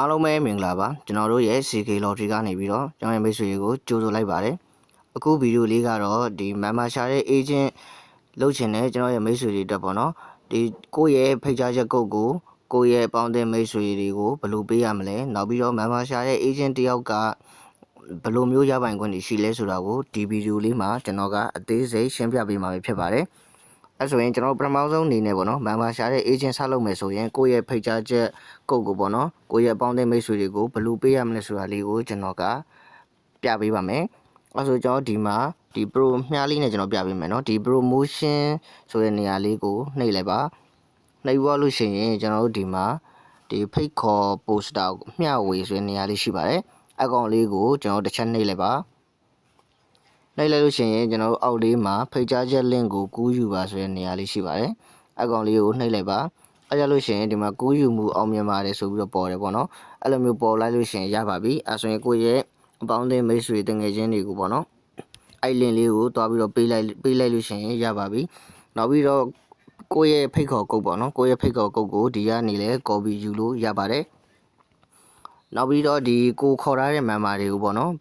အားလုံးပဲမင်္ဂလာပါကျွန်တော်တို့ရဲ့ CK Lottery ကနေပြီးတော့ကျွန်တော်ရဲ့မိတ်ဆွေတွေကိုကြိုဆိုလိုက်ပါတယ်အခုဗီဒီယိုလေးကတော့ဒီ member ရှာတဲ့ agent လုပ်ချင်တဲ့ကျွန်တော်ရဲ့မိတ်ဆွေတွေအတွက်ပေါ့နော်ဒီကိုယ့်ရဲ့ဖိတ်ကြားချက်ကုတ်ကိုကိုယ့်ရဲ့အပေါင်းအသင်းမိတ်ဆွေတွေကိုဘယ်လိုပေးရမလဲနောက်ပြီးတော့ member ရှာတဲ့ agent တယောက်ကဘယ်လိုမျိုးရပိုင်ခွင့်ရှိလဲဆိုတာကိုဒီဗီဒီယိုလေးမှာကျွန်တော်ကအသေးစိတ်ရှင်းပြပေးမှာဖြစ်ပါတယ်အဲ့ဆိုရင်ကျွန်တော်ပထမဆုံးအနေနဲ့ပေါ့နော် member ရှာတဲ့ agent ဆက်လုပ်မယ်ဆိုရင်ကိုယ့်ရဲ့ဖိတ်ကြားချက်ကုတ်ကိုပေါ့နော်ကိုယ့်ရဲ့အပေါင်းအသင်းမိတ်ဆွေတွေကိုဘယ်လိုပေးရမလဲဆိုတာလေးကိုကျွန်တော်ကပြပေးပါမယ်အဲ့ဆိုကျွန်တော်ဒီမှာဒီ pro မြားလေးနဲ့ကျွန်တော်ပြပေးမယ်နော်ဒီ promotion ဆိုတဲ့နေရာလေးကိုနှိပ်လိုက်ပါနှိပ်သွားလို့ရှိရင်ကျွန်တော်တို့ဒီမှာဒီဖိတ်ခေါ် poster ကိုမျှဝေဆိုတဲ့နေရာလေးရှိပါတယ်အကောင့်လေးကိုကျွန်တော်တစ်ချက်နှိပ်လိုက်ပါနှိပ်လိုက်လို့ရှိရင်ကျွန်တော်တို့အောက်လေးမှာဖိတ်ကြားချက် link ကိုကူးယူပါဆိုတဲ့နေရာလေးရှိပါတယ်အကောင်လေးကိုနှိပ်လိုက်ပါအဲ့ကြလို့ရှိရင်ဒီမှာကူးယူမှုအောင်မြင်ပါတယ်ဆိုပြီးတော့ပေါ်တယ်ပေါ့နော်အဲ့လိုမျိုးပေါ်လိုက်လို့ရှိရင်ရပါပြီအဲ့ဆိုရင်ကိုယ့်ရဲ့အပေါင်းအသင်းမိတ်ဆွေတငယ်ချင်းတွေကိုပေါ့နော်အဲ့ link လေးကိုတွားပြီးတော့ပေးလိုက်လို့ရှိရင်ရပါပြီနောက်ပြီးတော့ကိုယ့်ရဲ့ဖိတ်ခေါ်ကုတ်ပေါ့နော်ကိုယ့်ရဲ့ဖိတ်ခေါ်ကုတ်ကိုဒီကနေလဲ copy ယူလို့ရပါတယ်နောက်ပြီးတော့ဒီကိုခေါ်ထားတဲ့ member တွေကိုပေါ့နော်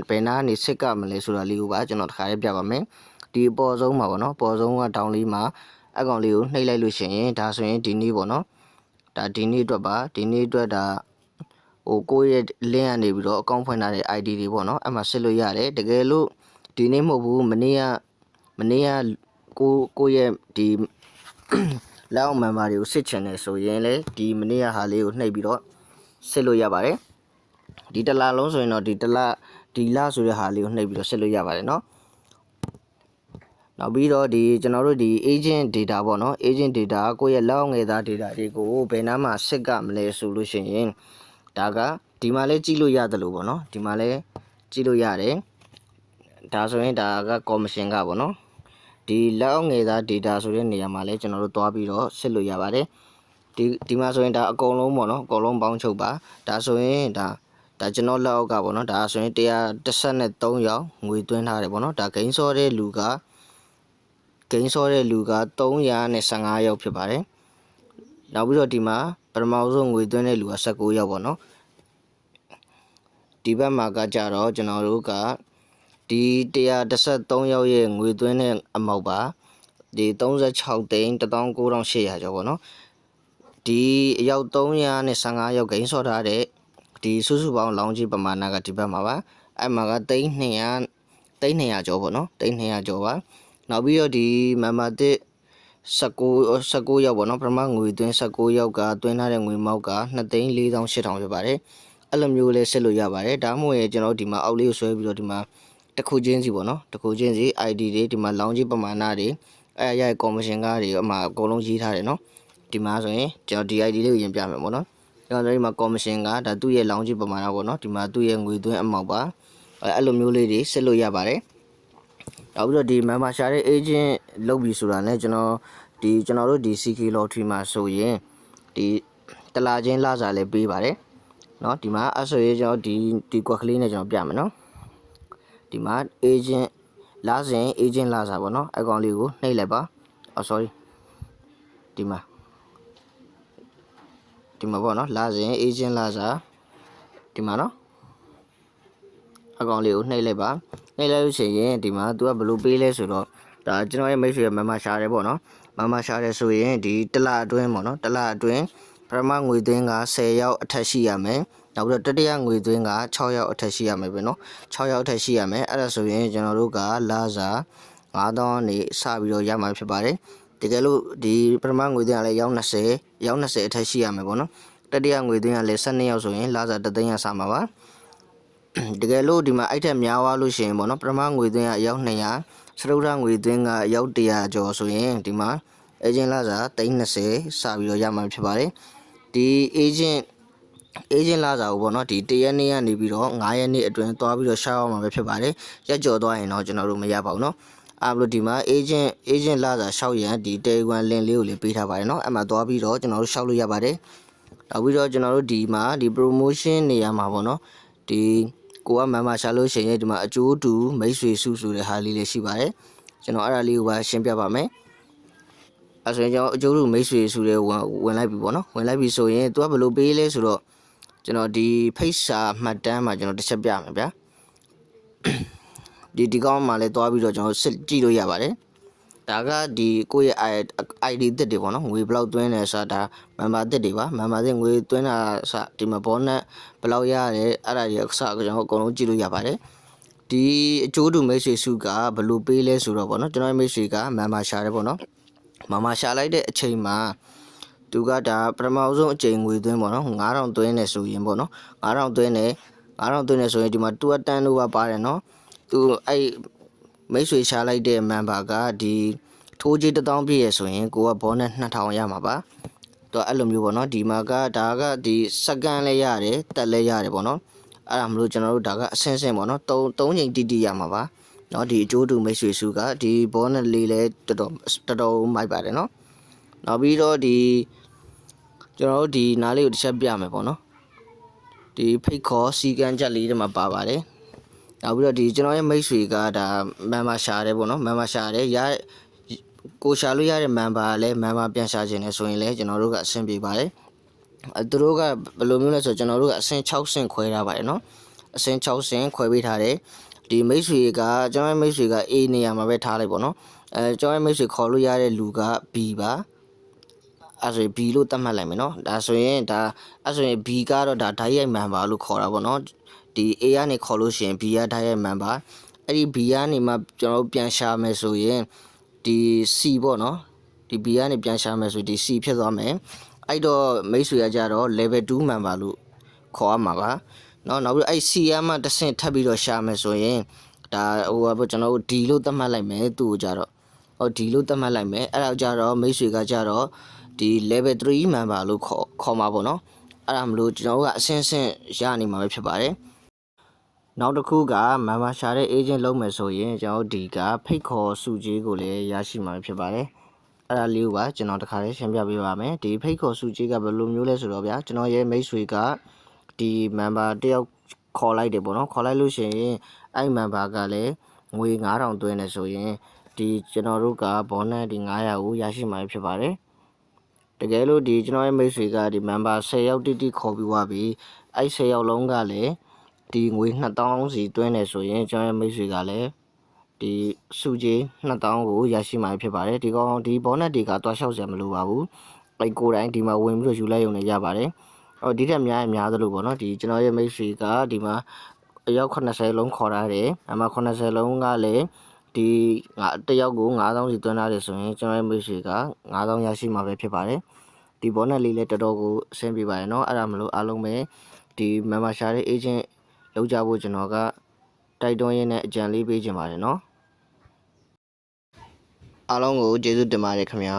ဘယ်နာကနေစစ်ကမလဲဆိုတာလေးကိုပါကျွန်တော်တစ်ခါလေးပြပါမယ်ဒီအပေါ်ဆုံးမှာပေါ့နော်ပေါ်ဆုံးကတောင်းလေးမှာအကောင်လေးကိုနှိပ်လိုက်လို့ရှိရင်ဒါဆိုရင်ဒီနေ့ပေါ့နော်ဒါဒီနေ့အတွက်ပါဒီနေ့အတွက်ဒါဟိုကိုယ့်ရဲ့ link ကနေပြီးတော့အကောင့်ဖွင့်ထားတဲ့ ID တွေပေါ့နော်အဲ့မှာစစ်လို့ရတယ်တကယ်လို့ဒီနေ့မဟုတ်ဘူးမနေ့ကကိုယ့်ရဲ့ဒီလက်အောင် member တွေကိုစစ်ချင်တယ်ဆိုရင်လေဒီမနေ့ကဟာလေးကိုနှိပ်ပြီးတော့စစ်လို့ရပါတယ်ဒီတစ်လလုံးဆိုရင်တော့ဒီလဆိုတဲ့ဟာလေးကိုနှိပ်ပြီးတော့စစ်လို့ရပါတယ်เนาะနောက်ပြီးတော့ဒီကျွန်တော်တို့ဒီ agent data ပေါ့နော် agent data ကိုယ့်ရဲ့လက်အောက်ငယ်သား data တွေကိုဘယ်နားမှာစစ်ကမလဲဆိုလို့ရှိရင်ဒါကဒီမှာလဲကြည့်လို့ရတယ်လို့ပေါ့နော်ဒီမှာလဲကြည့်လို့ရတယ်ဒါဆိုရင်ဒါက commission ကပေါ့နော်ဒီလက်အောက်ငယ်သား data ဆိုတဲ့နေရာမှာလဲကျွန်တော်တို့တွားပြီးတော့စစ်လို့ရပါတယ်ဒီမှာဆိုရင်ဒါအကုန်လုံးပေါ့နော်အကုန်လုံးပေါင်းချုပ်ပါဒါဆိုရင်ဒါကျွန်တော်လက်အောက်ကပေါ့နော်ဒါဆိုရင်113ယောက်ငွေသွင်းထားတယ်ပေါ့နော်ဒါဂိမ်းစောတဲ့လူက315ယောက်ဖြစ်ပါတယ်နောက်ပြီးတော့ဒီမှာပထမဆုံးငွေသွင်းတဲ့လူက19ယောက်ပေါ့နော်ဒီဘက်မှာကကြတော့ကျွန်တော်တို့ကဒီ113ယောက်ရဲ့ငွေသွင်းတဲ့အမောက်ပါဒီ36သိန်း19800ကျော်ပေါ့နော်ဒီအယောက်315ယောက်ဂိမ်းစော့ထားတဲ့ဒီစုစုပေါင်းလောင်းကြီးပမာဏကဒီဘက်မှာပါအဲ့မှာက300ကျော်ပေါ့နော်300ကျော်ပါနောက်ပြီးတော့ဒီ member တစ်19ယောက်ပေါ့နော်ပထမငွေသွင်း19ယောက်ကသွင်းထားတဲ့ငွေမောက်က2,48000ဖြစ်ပါတယ်အဲ့လိုမျိုးလဲစစ်လို့ရပါတယ်ဒါမှမဟုတ်ရင်ကျွန်တော်ဒီမှာအောက်လေးကိုဆွဲပြီးတော့ဒီမှာတစ်ခုချင်းစီပေါ့နော်တစ်ခုချင်းစီ ID တွေဒီမှာလောင်းကြီးပမာဏတွေအဲ့ရရဲ့ commission ကားတွေအမှအကုန်လုံးရေးထားတယ်နော်ဒီမှာဆိုရင်ကျွန်တော်ဒီ ID လေးကိုရင်ပြမယ်ပေါ့နော်ကျွန်တော်ဒီမှာ commission ကဒါသူ့ရဲ့လောင်းကြီးပမာဏပေါ့နော်ဒီမှာသူ့ရဲ့ငွေသွင်းအမောက်ပါအဲ့လိုမျိုးလေးတွေစစ်လို့ရပါတယ်နောက်ပြီးတော့ဒီ member ရှာတဲ့ agent လုပ်ပြီဆိုတာနဲ့ကျွန်တော်တို့ဒီ CK Lottery မှာဆိုရင်ဒီတလာချင်းလာစားလည်းပေးပါတယ်เนาะဒီမှာအဲ့ဆိုရင်ကျွန်တော်ဒီကွက်ကလေးနဲ့ကျွန်တော်ပြမယ်เนาะဒီမှာ agent လာစဉ် agent လာစားပေါ့เนาะအကောင်လေးကိုနှိပ်လိုက်ပါsorry ဒီမှာပေါ့เนาะလာစဉ် agent လာစားဒီမှာเนาะအကောင်လေးကိုနှိပ်လိုက်ပါနှိပ်လိုက်လို့ရှိရင်ဒီမှာ तू ကဘယ်လိုပေးလဲဆိုတော့ဒါကျွန်တော်ရဲ့မိတ်ဆွေရဲ့ member ရှာတယ်ပေါ့နော် member ရှာတယ်ဆိုရင်ဒီတစ်လအတွင်းပေါ့နော်တစ်လအတွင်းပထမငွေသွင်းက10ယောက်အထက်ရှိရမယ်နောက်ပြီးတော့တတိယငွေသွင်းက6ယောက်အထက်ရှိရမယ်ပဲနော်6ယောက်အထက်ရှိရမယ်အဲ့ဒါဆိုရင်ကျွန်တော်တို့ကလာစာ9000နေစပြီးတော့ရမှာဖြစ်ပါတယ်တကယ်လို့ဒီပထမငွေသွင်းကလည်းယောက်20အထက်ရှိရမယ်ပေါ့နော်တတိယငွေသွင်းကလည်း12ယောက်ဆိုရင်လာစာ3သိန်းရစမှာပါတကယ်လို့ဒီမှာအဲ့ထက်များသွားလို့ရှိရင်ပေါ့နော်ပထမငွေသွင်းကအယောက်200စတုတ္ထငွေသွင်းကအယောက်100ကျော်ဆိုရင်ဒီမှာ agent လာစာ320စပြီးတော့ရမှာဖြစ်ပါတယ်ဒီ agent လာစာကိုပေါ့နော်ဒီ1ရက်နေ့ကနေပြီးတော့9ရက်နေ့အတွင်းသွားပြီးတော့ရှားအောင်မှာပဲဖြစ်ပါတယ်ရက်ကျော်သွားရင်တော့ကျွန်တော်တို့မရပါဘူးเนาะအဲ့လိုဒီမှာ agent လာစာရှောက်ရန်ဒီ Telegram link လေးကိုလည်းပေးထားပါတယ်เนาะအဲ့မှာသွားပြီးတော့ကျွန်တော်တို့ရှောက်လို့ရပါတယ်နောက်ပြီးတော့ကျွန်တော်တို့ဒီမှာဒီ promotion နေရာမှာပေါ့နော်ဒီကိုက member ရှာလို့ရှိရင်ဒီမှာအကျိုးတူမိတ်ဆွေစုဆိုတဲ့ဟာလေးလည်းရှိပါတယ်ကျွန်တော်အဲ့ဒါလေးကိုပါရှင်းပြပါမယ်အဲ့ဆိုရင်ကျွန်တော်အကျိုးတူမိတ်ဆွေစုတွေဝင်လိုက်ပြီပေါ့နော်ဝင်လိုက်ပြီဆိုရင် तू ကဘယ်လိုပေးလဲဆိုတော့ ကျွန်တော်ဒီဖိတ်စာမှတ်တမ်းမှာကျွန်တော်တစ်ချက်ပြမယ်ဗျာဒီကောင်းမှာလည်းသွားပြီးတော့ကျွန်တော်စစ်ကြည့်လို့ရပါတယ်ဒါကဒီကိုယ့်ရဲ့ ID တစ်တွေပေါ့နော်ငွေဘယ်လောက်သွင်းလဲဆိုတာ member တစ်တွေပါ member တစ်ငွေသွင်းတာစဒီမှာ bonus ဘယ်လောက်ရတယ်အဲ့ဒါတွေအစကျွန်တော်အကုန်လုံးကြည့်လို့ရပါတယ်ဒီအကျိုးတူမိတ်ဆွေစုကဘယ်လိုပေးလဲဆိုတော့ပေါ့နော်ကျွန်တော်မိတ်ဆွေက member ရှာတယ်ပေါ့နော် member ရှာလိုက်တဲ့အချိန်မှာသူကဒါပထမဆုံးအချိန်ငွေသွင်းပေါ့နော်9000သွင်းနေဆိုရင်ပေါ့နော်9000သွင်းနေဆိုရင်ဒီမှာ2တန်းလို့ပါတယ်နော်သူအဲ့မိတ်ဆွေရှာလိုက်တဲ့ member ကဒီထိုးကြီး1000ပြည့်ရဆိုရင်ကိုက bonus 2000ရမှာပါတော့အဲ့လိုမျိုးပေါ့နော်ဒီမှာကဒါကဒီစက္ကန့်လဲရတယ်တက်လဲရတယ်ပေါ့နော်အဲ့ဒါမလို့ကျွန်တော်တို့ဒါကအဆင့်ဆင့်ပေါ့နော်3ချိန်တိရမှာပါเนาะဒီအကျိုးတူမိတ်ဆွေစုကဒီ bonus လေးလဲတော်တော်မိုက်ပါတယ်เนาะနောက်ပြီးတော့ဒီကျွန်တော်တို့ဒီနားလေးကိုတစ်ချက်ပြမယ်ပေါ့နော်ဒီဖိတ်ခေါ်စီကံချက်လေးတွေမှာပါပါတယ်နောက်ပြီးတော့ဒီကျွန်တော်ရဲ့မိတ်ဆွေကဒါ member ရှာတယ်ပေါ့နော် member ရှာတယ်ကိုရှာလို့ရတဲ့ member လည်း member ပြန်ရှာခြင်းနဲ့ဆိုရင်လည်းကျွန်တော်တို့ကအဆင်ပြေပါတယ်သူတို့ကဘယ်လိုမျိုးလဲဆိုကျွန်တော်တို့ကအဆင့်6ဆင့်ခွဲထားပါတယ်နော်အဆင့်6ဆင့်ခွဲပေးထားတယ်ဒီမိတ်ဆွေကကျွန်တော်ရဲ့မိတ်ဆွေက A နေရာမှာပဲထားလိုက်ပေါ့နော်ကျွန်တော်ရဲ့မိတ်ဆွေခေါ်လို့ရတဲ့လူက B ပါအဲ့ဆိုရင် B လို့သတ်မှတ်လိုက်မယ်နော်ဒါဆိုရင် B ကတော့ဒါဓာတ်ရိုက် member လို့ခေါ်တာပေါ့နော်ဒီ A ကနေခေါ်လို့ရှိရင် B ကဓာတ်ရိုက် member အဲ့ဒီ B ကနေမှကျွန်တော်တို့ပြန်ရှာမယ်ဆိုရင်ဒီ C ပေါ့နော်ဒီ B ကနေပြန်ရှာမယ်ဆိုဒီ C ဖြစ်သွားမယ်အဲ့တော့မိတ်ဆွေကကြတော့ level 2 member လို့ခေါ်ရမှာပါနောက်ပြီးအဲ့ C ကမှတစ်ဆင့်ထပ်ပြီးတော့ရှာမယ်ဆိုရင်ဒါဟိုပေါ့ကျွန်တော်တို့ D လို့သတ်မှတ်လိုက်မယ်သူ့ကိုကြတော့D လို့သတ်မှတ်လိုက်မယ်အဲ့ဒါကြတော့မိတ်ဆွေကကြတော့ဒီ level 3 member လို့ခေါ်မှာပေါ့နော်အဲ့ဒါမလို့ကျွန်တော်တို့ကအဆင့်ဆင့်ရနေမှာပဲဖြစ်ပါတယ်နောက်တစ်ခုက member ရှာတဲ့ agent လုပ်မယ်ဆိုရင်ကျွန်တော်တို့ဒီကဖိတ်ခေါ်စုကြီးကိုလည်းရရှိမှာဖြစ်ပါတယ်အဲ့ဒါလေးကိုပါကျွန်တော်တခါလေးရှင်းပြပေးပါမယ်ဒီဖိတ်ခေါ်စုကြီးကဘယ်လိုမျိုးလဲဆိုတော့ဗျာကျွန်တော်ရဲ့မိတ်ဆွေကဒီ member တယောက်ခေါ်လိုက်တယ်ပေါ့နော်ခေါ်လိုက်လို့ရှိရင်အဲ့ member ကလည်းငွေ9000သွင်းနေဆိုရင်ဒီကျွန်တော်တို့က bonus ဒီ900ကိုရရှိမှာဖြစ်ပါတယ်တကယ်လို့ဒီကျွန်တော်ရဲ့မိတ်ဆွေကဒီ member 10ယောက်တိခေါ်ပြီးသွားပြီအဲ့10ယောက်လုံးကလည်းဒီငွေ2000စီသွင်းနေဆိုရင်ကျွန်တော်ရဲ့မိတ်ဆွေကလည်းဒီစုကြီး2000ကိုရရှိမှာဖြစ်ပါတယ်ဒီကောင်ဒီ bonus တွေကတွားလျှောက်စရာမလိုပါဘူးအဲ့ကိုယ်တိုင်ဒီမှာဝင်ပြီးတော့ယူလိုက်ရုံနဲ့ရပါတယ်ဒီထက်များသလိုပေါ့နော်ဒီကျွန်တော်ရဲ့မိတ်ဆွေကဒီမှာအယောက်80လုံးခေါ်ထားတယ်အမှ80လုံးကလည်းဒီတယောက်ကို9000စီသွင်းထားတယ်ဆိုရင်ကျွန်တော်ရဲ့မိတ်ဆွေက9000ရရှိမှာပဲဖြစ်ပါတယ်ဒီ bonus လေးလည်းတော်တော်ကိုအဆင်ပြေပါတယ်เนาะအဲ့ဒါမလို့အားလုံးပဲဒီ member ရှာတဲ့ agent လောက်ကြဖို့ကျွန်တော်ကတိုက်တွန်းရင်းနဲ့အကြံလေးပေးချင်ပါတယ်เนาะအားလုံးကိုကျေးဇူးတင်ပါတယ်ခင်ဗျာ